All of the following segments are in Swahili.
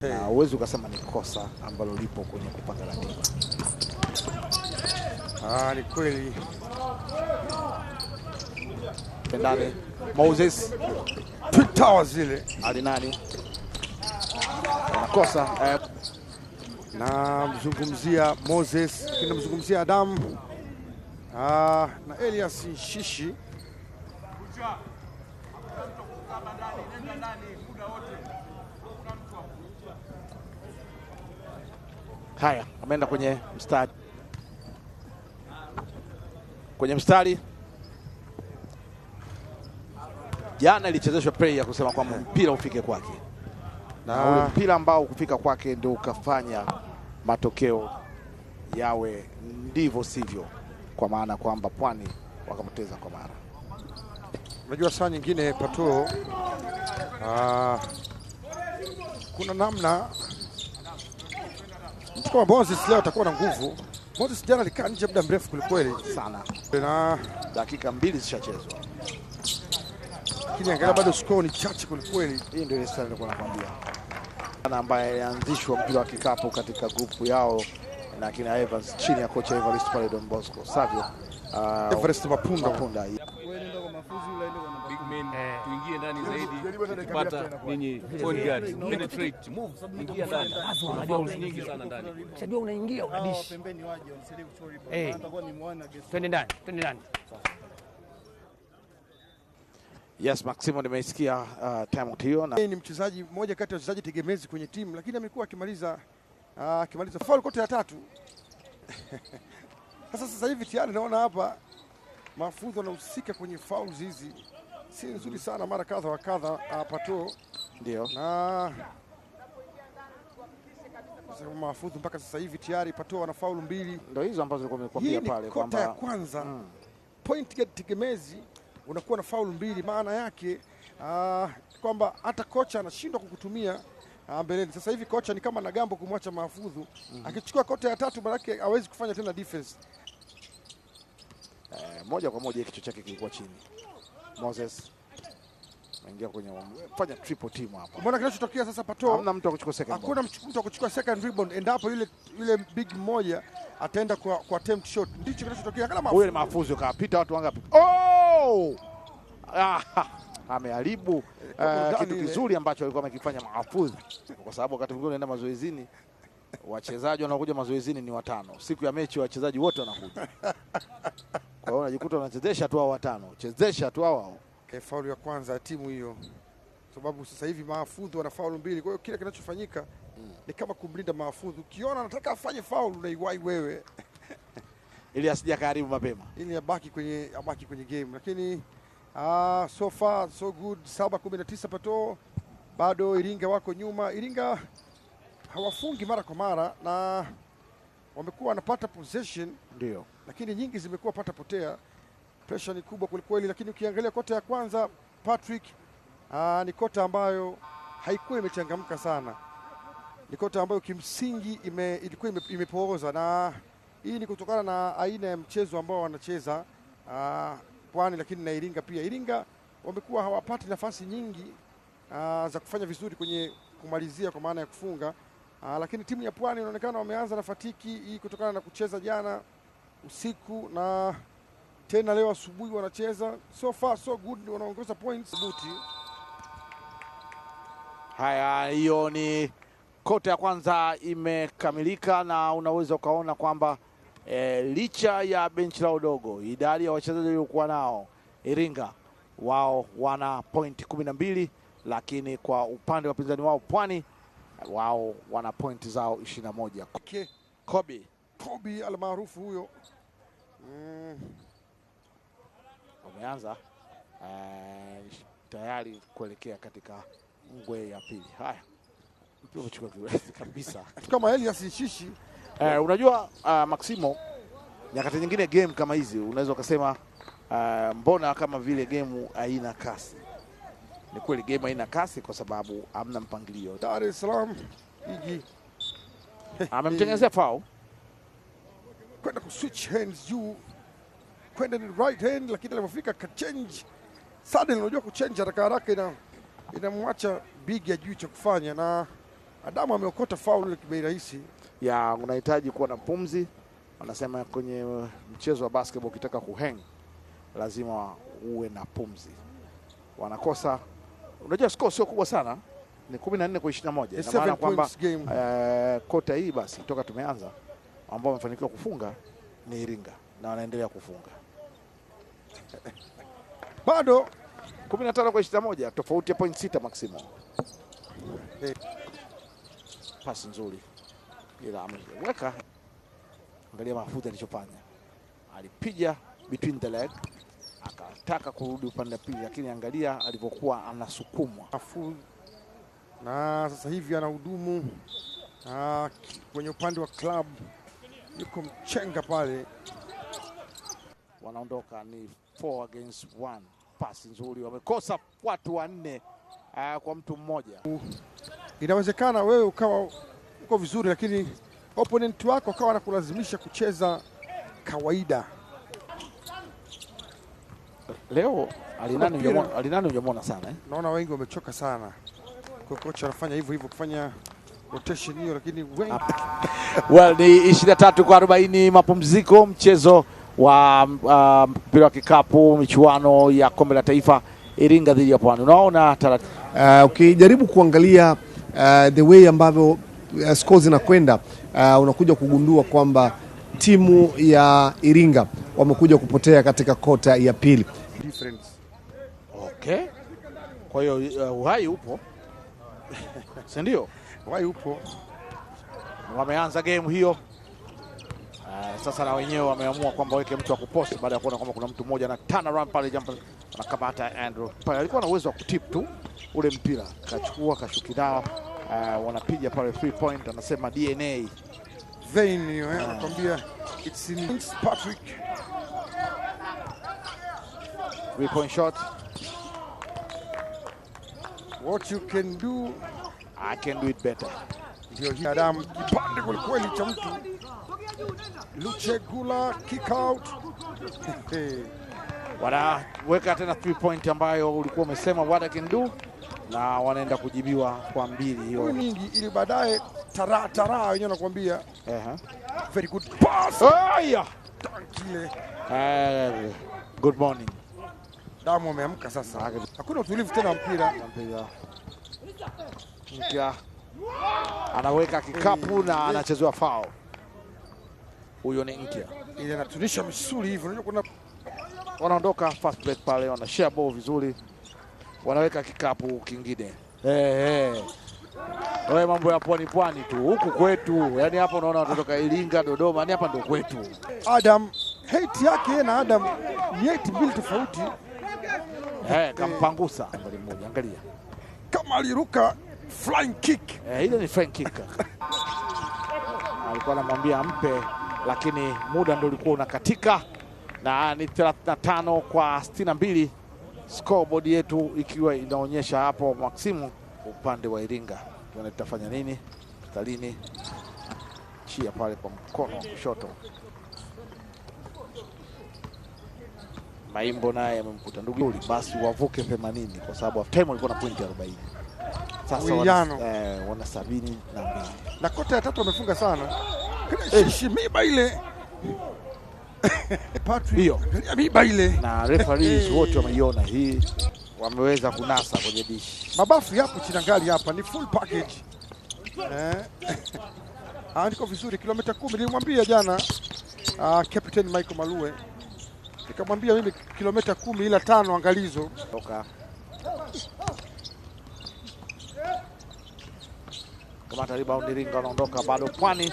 na uwezo ukasema ni kosa ambalo lipo kwenye kupanga ratiba. Ni kweli. Pendane Moses Twin Towers zile alinani anakosa na mzungumzia Moses, kinamzungumzia Adam na Elias Shishi. Haya, ameenda kwenye mstari. Kwenye mstari. Jana ilichezeshwa play ya kusema kwamba mpira ufike kwake. Na ule mpira ambao kufika kwake ndio ukafanya matokeo yawe ndivyo sivyo, kwa maana kwamba Pwani wakapoteza kwa mara. Unajua saa nyingine Pato, kuna namna mtu kama Moses leo atakuwa na nguvu. Moses jana alikaa nje muda mrefu kulikweli Sana. Na dakika 2 zishachezwa. Lakini angalia bado score ni chache kulikweli. Hii ndio ile style nilikuwa nakwambia. Ana ambaye alianzishwa mpira wa kikapu katika grupu yao na kina Evans chini ya kocha Everest pale Don Bosco. Savio Everest Mapunda. Tuingie ndani zaidi, tukipata ninyi point guard penetrate move, ingia ndani. Fouls nyingi sana ndani. Sijua unaingia unadishi. Pembeni waje wasilie kuchori pa. Atakuwa ni mwana guest. Twende ndani. Yes, Maximo nimeisikia time hiyo na ni mchezaji mmoja kati ya wachezaji tegemezi kwenye timu, lakini amekuwa akimaliza foul kote ya 3. Sasa hivi tayari naona hapa Mahfoudh anahusika kwenye fouls hizi. Si nzuri sana mara kadha wa kadha Pato. Ndio. Na Mahfoudh mpaka sasa hivi tayari Pato ana faulu 2. Ndio hizo ambazo nilikuwa nimekwambia pale kwamba kota ya kwanza point guard tegemezi unakuwa na faulu 2, maana yake kwamba hata kocha anashindwa kukutumia mbeleni. Sasa hivi kocha ni kama na gambo kumwacha Mahfoudh. Akichukua kota ya 3 maana yake hawezi kufanya tena defense. Moja kwa moja kichwa chake kilikuwa chini. Moses anaingia kwenye fanya triple team hapa. Umeona kinachotokea sasa Pato? Hamna mtu akuchukua second. Hakuna mtu akuchukua second rebound, endapo yule big mmoja ataenda kwa attempt shot. Ndicho kinachotokea kama Mahfoudh. Huyo Mahfoudh kapita watu wangapi? Ameharibu kitu kizuri ambacho alikuwa amekifanya Mahfoudh, kwa sababu wakati mwingine unaenda mazoezini, wachezaji wanaokuja mazoezini ni 5. Siku ya mechi wachezaji wote wanakuja. Kwa hiyo unajikuta unachezesha tu hao 5. Chezesha tu hao. Faulu ya kwanza ya timu hiyo. Sababu sasa hivi Mahfoudh wana faulu 2. Kwa hiyo kile kinachofanyika ni kama kumlinda Mahfoudh. Ukiona anataka afanye faulu unaiwai wewe ili asije karibu mapema. Ili abaki kwenye game. Lakini so far so good. 7-19 Pato. Bado Iringa wako nyuma. Iringa hawafungi mara kwa mara na wamekuwa wanapata possession, ndio, lakini nyingi zimekuwa pata potea. Pressure ni kubwa kweli, lakini ukiangalia kota ya kwanza Patrick, ni kota ambayo haikuwa imechangamka sana. Ni kota ambayo kimsingi ilikuwa imepooza, na hii ni kutokana na aina ya mchezo ambao wanacheza Pwani, lakini na Iringa pia. Iringa wamekuwa hawapati nafasi nyingi za kufanya vizuri kwenye kumalizia kwa maana ya kufunga. Lakini timu ya Pwani inaonekana wameanza na fatiki hii kutokana na kucheza jana usiku na tena leo asubuhi wanacheza. So far so good, wanaongoza points buti. Haya, hiyo ni kota ya kwanza imekamilika, na unaweza ukaona kwamba licha ya benchi lao dogo, idadi ya wachezaji waliokuwa nao Iringa wao wana point 12, lakini kwa upande wa pinzani wao Pwani wao wana point zao 21. Kobe almaarufu huyo wameanza tayari kuelekea katika ngwe ya pili. Haya, mpira umechukua kiwezi kabisa kama Elias Shishi. Unajua Maximo, nyakati nyingine game kama hizi unaweza ukasema mbona kama vile game haina kasi. Ni kweli game haina kasi kwa sababu hamna mpangilio. Dar es Salaam hiji amemtengenezea foul, kwenda ku switch hands juu, kwenda ni right hand, lakini alipofika ka change suddenly, unajua ku change haraka inamwacha big ya juu cha kufanya, na Adamu ameokota foul ile kibei rahisi. Ya unahitaji kuwa na pumzi. Wanasema kwenye mchezo wa basketball ukitaka kuhang lazima uwe na pumzi. Wanakosa, unajua score sio kubwa sana, ni 14-21. Ina maana kwamba kota hii basi toka tumeanza ambao wamefanikiwa kufunga ni Iringa na wanaendelea kufunga. Bado 15-21, tofauti ya point 6 maximum. Pasi nzuri. Ila ameweka, angalia Mahfoudh alichofanya. Alipiga between the leg, akataka kurudi upande wa pili, lakini angalia alivyokuwa anasukumwa. Mahfoudh na sasa hivi anahudumu kwenye upande wa club, yuko mchenga pale. Wanaondoka ni 4 against 1. Pasi nzuri, wamekosa watu 4 kwa mtu mmoja. Inawezekana wewe ukawa uko vizuri, lakini opponent wako akawa anakulazimisha kucheza kawaida. Leo Alinani hujamwona sana Naona wengi wamechoka sana. Kwa kocha anafanya hivyo kufanya rotation hiyo, lakini wengi well, ni 23-40 mapumziko, mchezo wa mpira wa kikapu, michuano ya kombe la taifa, Iringa dhidi ya Pwani. Unaona ukijaribu kuangalia the way ambavyo scores zinakwenda, unakuja kugundua kwamba timu ya Iringa wamekuja kupotea katika kota ya pili. Difference. Okay. Kwa hiyo uhai upo. Si ndio? Uhai upo. Wameanza game hiyo. Sasa na wenyewe wameamua kwamba weke mtu wa kupost baada ya kuona kwamba kuna mtu mmoja na turn around pale, jump anakamata Andrew. Pale alikuwa na uwezo wa kutip tu ule mpira. Kachukua kashukidao. Wanapiga pale 3 point, anasema DNA. Vein hiyo anakuambia it's in Patrick. 3 point shot. What you can do, I can do it better. ndio hii Adamu kipande kwa kweli cha mtu. Luchegula kick out. Wanaweka tena 3 point ambayo ulikuwa umesema what I can do, na wanaenda kujibiwa kwa 2 hiyo nyingi, ili baadaye tara wenyewe nakwambia. Very good pass. Kile. Good morning. Damu ameamka sasa. Hakuna utulivu tena mpira. Mpira. Anaweka kikapu na anachezewa foul. Huyo ni Nkya. Ile anatunisha misuli hivyo. Unajua kuna wanaondoka fast break pale, wana share ball vizuri. Wanaweka kikapu kingine. Wewe mambo ya pwani tu. Huku kwetu. Yaani hapa unaona watotoka Iringa, Dodoma, ni hapa ndio kwetu. Adam hate yake na Adam ni hate mbili tofauti. Kampangusa mbali mmoja, angalia. Kama aliruka flying kick. Ile ni flying kick. Alikuwa anamwambia ampe, lakini muda ndio ulikuwa unakatika, na ni 35-62 scoreboard yetu ikiwa inaonyesha hapo Maximu upande wa Iringa. Tunatafanya nini? Tutalini chia pale kwa mkono kushoto. Maimbo naye amemkuta ndugu, basi wavuke 80 kwa sababu half time walikuwa na pointi 40. Sasa wana 72. Na kota ya tatu wamefunga sana. Shimiba ile. Patrick hiyo. Miba ile. Na referees wote wameiona hii. Wameweza kunasa kwenye dish. Mabafu yapo Chinangali hapa, ni full package. Andiko vizuri, kilomita 10 nilimwambia jana Captain Michael Malue. Nikamwambia mimi kilomita 10 ila 5 angalizo. Toka. Kama rebound Iringa wanaondoka bado Pwani.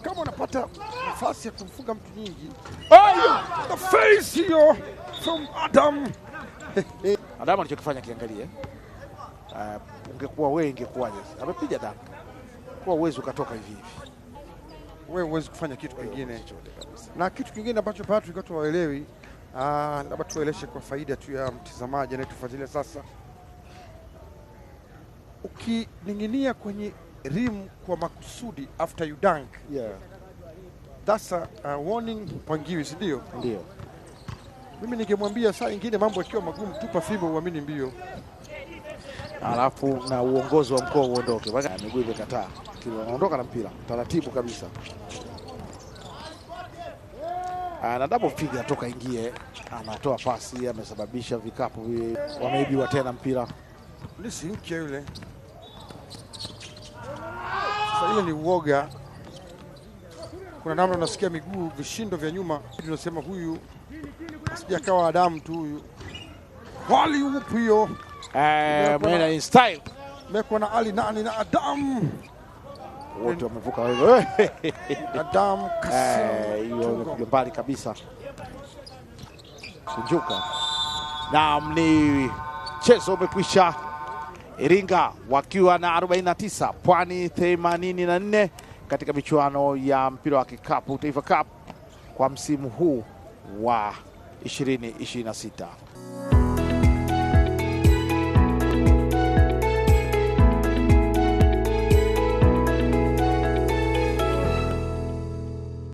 Kama unapata nafasi ya kumfunga mtu nyingi. The face hiyo from Adam. Adam alichokifanya kiangalie. Ungekuwa wewe ingekuwaje? Amepiga damu. Kwa uwezo ukatoka hivi hivi. Wewe huwezi kufanya kitu kingine. Na kitu kingine ambacho Patrick watu waelewi, labda tueleshe kwa faida tu ya mtazamaji anayetufuatilia sasa. Ukining'inia kwenye rim kwa makusudi after you dunk. That's a warning pangiwi, si ndio? Ndio. Mimi ningemwambia saa nyingine mambo yakiwa magumu, tupa fimbo uamini mbio. Alafu na uongozi wa mkoa uondoke. miguu imekataa, lakini anaondoka na mpira taratibu kabisa. Na double figure toka ingie, anatoa pasi, amesababisha vikapu wameibiwa tena mpira. Ni sinki yule. Sasa ile ni uoga. Kuna namna unasikia miguu vishindo vya nyuma, tunasema huyu asijakawa Adamu tu huyu. Wali upo hiyo. Mwena in style. Mekwa na Ali nani na Adamu. Wote wamevuka wewe. Adamu Kasim. Hiyo imepiga mbali kabisa. Kunjuka. Naam, ni mchezo umekwisha. Iringa wakiwa na 49, Pwani 84 katika michuano ya mpira wa kikapu Taifa Cup kwa msimu huu wa 2026.